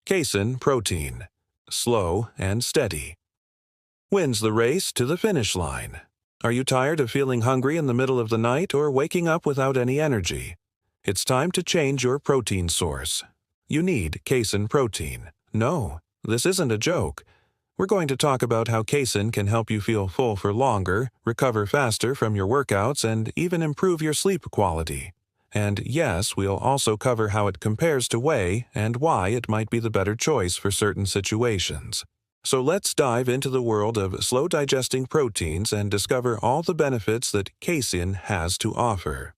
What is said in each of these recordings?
Casein protein, slow and steady. Wins the race to the finish line. Are you tired of feeling hungry in the middle of the night or waking up without any energy? It's time to change your protein source. You need casein protein. No, this isn't a joke. We're going to talk about how casein can help you feel full for longer, recover faster from your workouts, and even improve your sleep quality. And yes, we'll also cover how it compares to whey and why it might be the better choice for certain situations. So let's dive into the world of slow-digesting proteins and discover all the benefits that casein has to offer.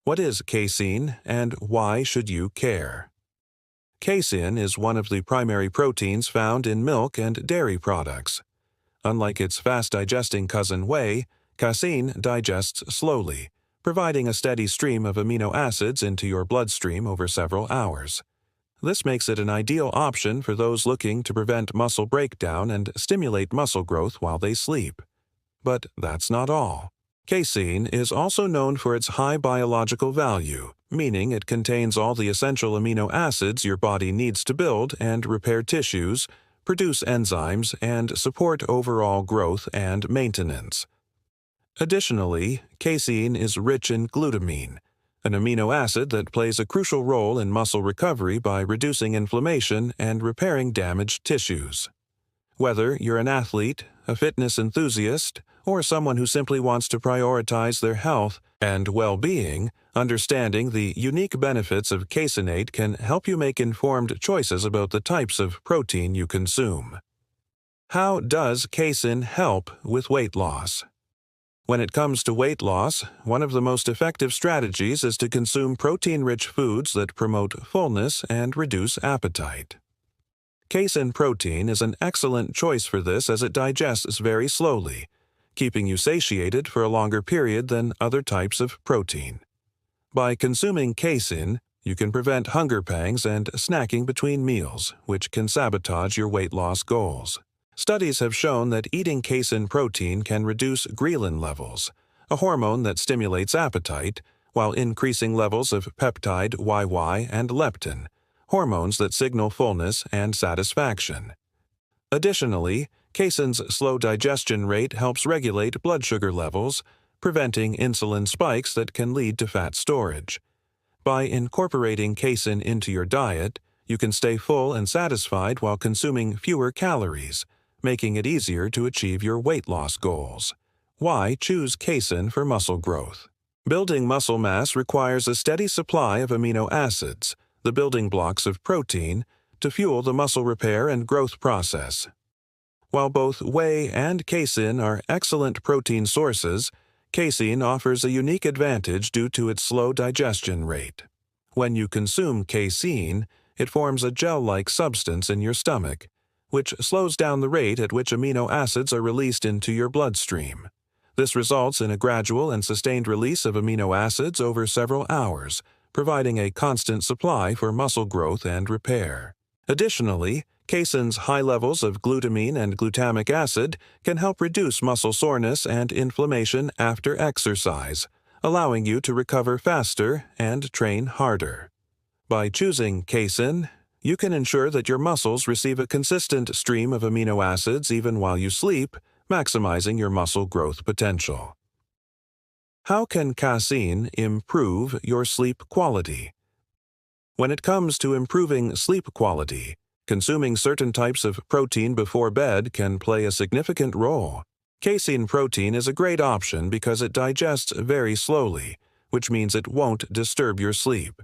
What is casein, and why should you care? Casein is one of the primary proteins found in milk and dairy products. Unlike its fast-digesting cousin whey, casein digests slowly, providing a steady stream of amino acids into your bloodstream over several hours. This makes it an ideal option for those looking to prevent muscle breakdown and stimulate muscle growth while they sleep. But that's not all. Casein is also known for its high biological value, meaning it contains all the essential amino acids your body needs to build and repair tissues, produce enzymes, and support overall growth and maintenance. Additionally, casein is rich in glutamine, an amino acid that plays a crucial role in muscle recovery by reducing inflammation and repairing damaged tissues. Whether you're an athlete, a fitness enthusiast, or someone who simply wants to prioritize their health and well-being, understanding the unique benefits of caseinate can help you make informed choices about the types of protein you consume. How does casein help with weight loss? When it comes to weight loss, one of the most effective strategies is to consume protein-rich foods that promote fullness and reduce appetite. Casein protein is an excellent choice for this as it digests very slowly, keeping you satiated for a longer period than other types of protein. By consuming casein, you can prevent hunger pangs and snacking between meals, which can sabotage your weight loss goals. Studies have shown that eating casein protein can reduce ghrelin levels, a hormone that stimulates appetite, while increasing levels of peptide YY and leptin, hormones that signal fullness and satisfaction. Additionally, casein's slow digestion rate helps regulate blood sugar levels, preventing insulin spikes that can lead to fat storage. By incorporating casein into your diet, you can stay full and satisfied while consuming fewer calories, making it easier to achieve your weight loss goals. Why choose casein for muscle growth? Building muscle mass requires a steady supply of amino acids, the building blocks of protein, to fuel the muscle repair and growth process. While both whey and casein are excellent protein sources, casein offers a unique advantage due to its slow digestion rate. When you consume casein, it forms a gel-like substance in your stomach, which slows down the rate at which amino acids are released into your bloodstream. This results in a gradual and sustained release of amino acids over several hours, providing a constant supply for muscle growth and repair. Additionally, casein's high levels of glutamine and glutamic acid can help reduce muscle soreness and inflammation after exercise, allowing you to recover faster and train harder. By choosing casein, you can ensure that your muscles receive a consistent stream of amino acids even while you sleep, maximizing your muscle growth potential. How can casein improve your sleep quality? When it comes to improving sleep quality, consuming certain types of protein before bed can play a significant role. Casein protein is a great option because it digests very slowly, which means it won't disturb your sleep.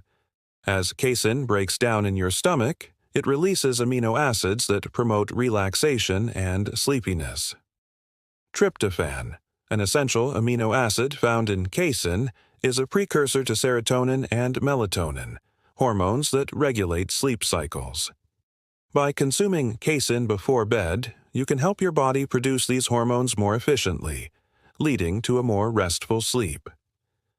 As casein breaks down in your stomach, it releases amino acids that promote relaxation and sleepiness. Tryptophan, an essential amino acid found in casein, is a precursor to serotonin and melatonin, hormones that regulate sleep cycles. By consuming casein before bed, you can help your body produce these hormones more efficiently, leading to a more restful sleep.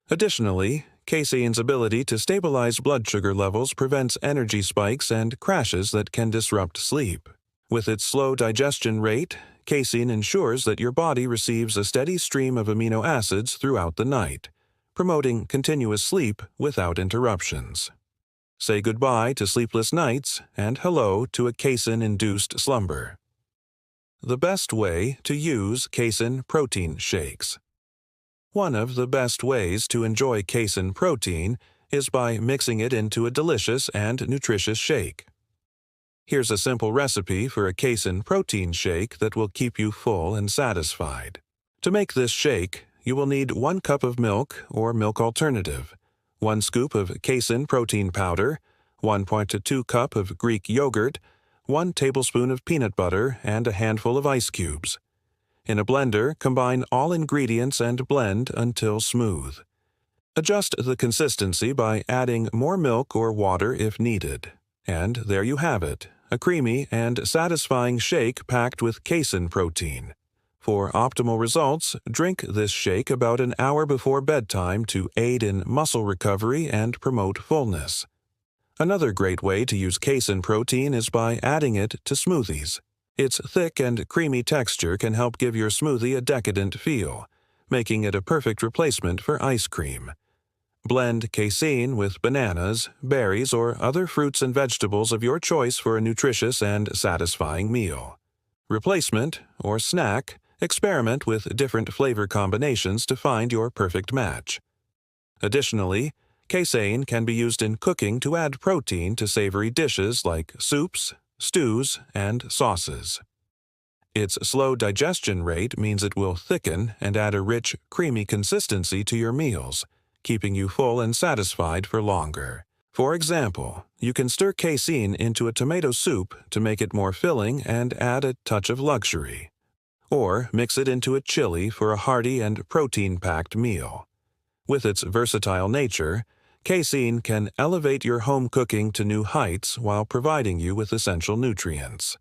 Additionally, casein's ability to stabilize blood sugar levels prevents energy spikes and crashes that can disrupt sleep. With its slow digestion rate, casein ensures that your body receives a steady stream of amino acids throughout the night, promoting continuous sleep without interruptions. Say goodbye to sleepless nights and hello to a casein-induced slumber. The best way to use casein protein shakes. One of the best ways to enjoy casein protein is by mixing it into a delicious and nutritious shake. Here's a simple recipe for a casein protein shake that will keep you full and satisfied. To make this shake, you will need 1 cup of milk or milk alternative, 1 scoop of casein protein powder, 1.2 cup of Greek yogurt, 1 tablespoon of peanut butter, and a handful of ice cubes. In a blender, combine all ingredients and blend until smooth. Adjust the consistency by adding more milk or water if needed. And there you have it, a creamy and satisfying shake packed with casein protein. For optimal results, drink this shake about an hour before bedtime to aid in muscle recovery and promote fullness. Another great way to use casein protein is by adding it to smoothies. Its thick and creamy texture can help give your smoothie a decadent feel, making it a perfect replacement for ice cream. Blend casein with bananas, berries, or other fruits and vegetables of your choice for a nutritious and satisfying meal. Replacement, or snack, experiment with different flavor combinations to find your perfect match. Additionally, casein can be used in cooking to add protein to savory dishes like soups, stews, and sauces. Its slow digestion rate means it will thicken and add a rich, creamy consistency to your meals, keeping you full and satisfied for longer. For example, you can stir casein into a tomato soup to make it more filling and add a touch of luxury. Or mix it into a chili for a hearty and protein-packed meal. With its versatile nature, casein can elevate your home cooking to new heights while providing you with essential nutrients.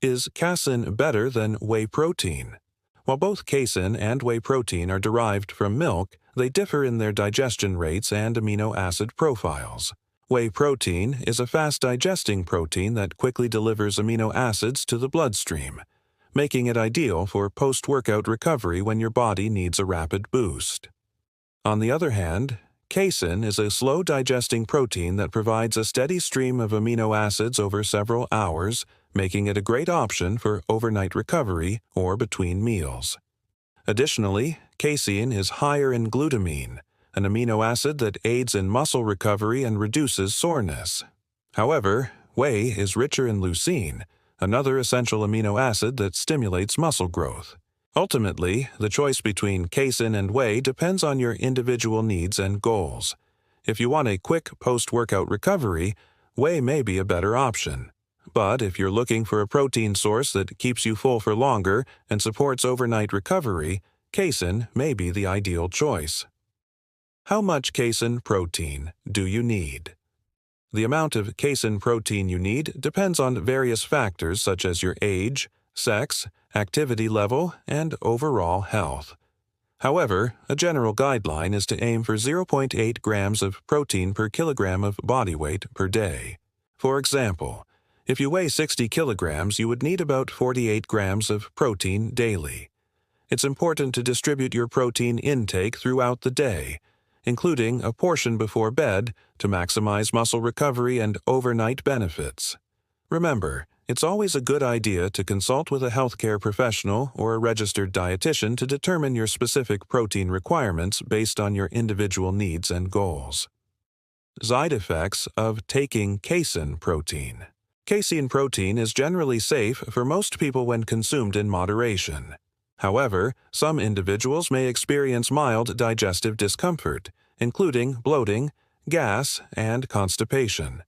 Is casein better than whey protein? While both casein and whey protein are derived from milk, they differ in their digestion rates and amino acid profiles. Whey protein is a fast-digesting protein that quickly delivers amino acids to the bloodstream, making it ideal for post-workout recovery when your body needs a rapid boost. On the other hand, casein is a slow-digesting protein that provides a steady stream of amino acids over several hours, making it a great option for overnight recovery or between meals. Additionally, casein is higher in glutamine, an amino acid that aids in muscle recovery and reduces soreness. However, whey is richer in leucine, another essential amino acid that stimulates muscle growth. Ultimately, the choice between casein and whey depends on your individual needs and goals. If you want a quick post-workout recovery, whey may be a better option. But if you're looking for a protein source that keeps you full for longer and supports overnight recovery, casein may be the ideal choice. How much casein protein do you need? The amount of casein protein you need depends on various factors such as your age, sex, activity level, and overall health. However, a general guideline is to aim for 0.8 grams of protein per kilogram of body weight per day. For example, if you weigh 60 kilograms, you would need about 48 grams of protein daily. It's important to distribute your protein intake throughout the day, including a portion before bed to maximize muscle recovery and overnight benefits. Remember, it's always a good idea to consult with a healthcare professional or a registered dietitian to determine your specific protein requirements based on your individual needs and goals. Side effects of taking casein protein. Casein protein is generally safe for most people when consumed in moderation. However, some individuals may experience mild digestive discomfort, including bloating, gas, and constipation.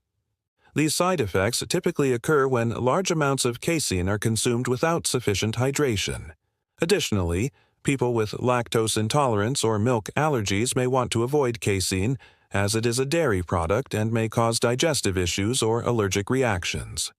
These side effects typically occur when large amounts of casein are consumed without sufficient hydration. Additionally, people with lactose intolerance or milk allergies may want to avoid casein, as it is a dairy product and may cause digestive issues or allergic reactions.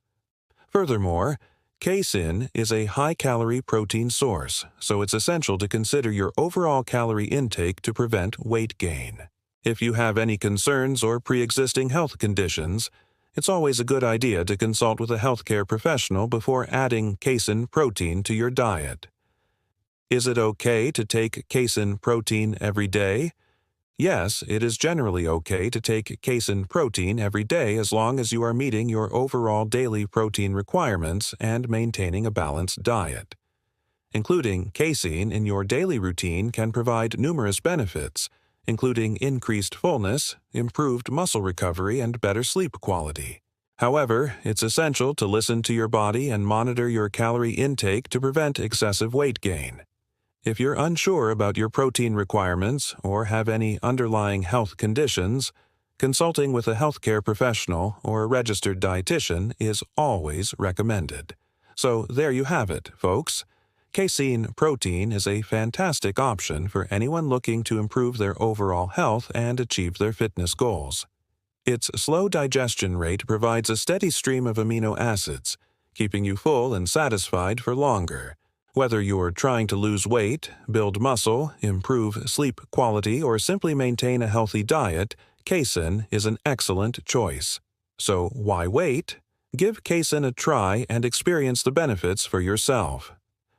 Furthermore, casein is a high-calorie protein source, so it's essential to consider your overall calorie intake to prevent weight gain. If you have any concerns or pre-existing health conditions, it's always a good idea to consult with a healthcare professional before adding casein protein to your diet. Is it okay to take casein protein every day? Yes, it is generally okay to take casein protein every day as long as you are meeting your overall daily protein requirements and maintaining a balanced diet. Including casein in your daily routine can provide numerous benefits, including increased fullness, improved muscle recovery, and better sleep quality. However, it's essential to listen to your body and monitor your calorie intake to prevent excessive weight gain. If you're unsure about your protein requirements or have any underlying health conditions, consulting with a healthcare professional or a registered dietitian is always recommended. So there you have it, folks. Casein protein is a fantastic option for anyone looking to improve their overall health and achieve their fitness goals. Its slow digestion rate provides a steady stream of amino acids, keeping you full and satisfied for longer. Whether you're trying to lose weight, build muscle, improve sleep quality, or simply maintain a healthy diet, casein is an excellent choice. So why wait? Give casein a try and experience the benefits for yourself.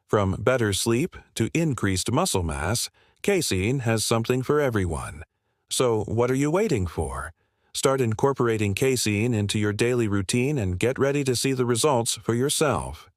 From better sleep to increased muscle mass, casein has something for everyone. So what are you waiting for? Start incorporating casein into your daily routine and get ready to see the results for yourself.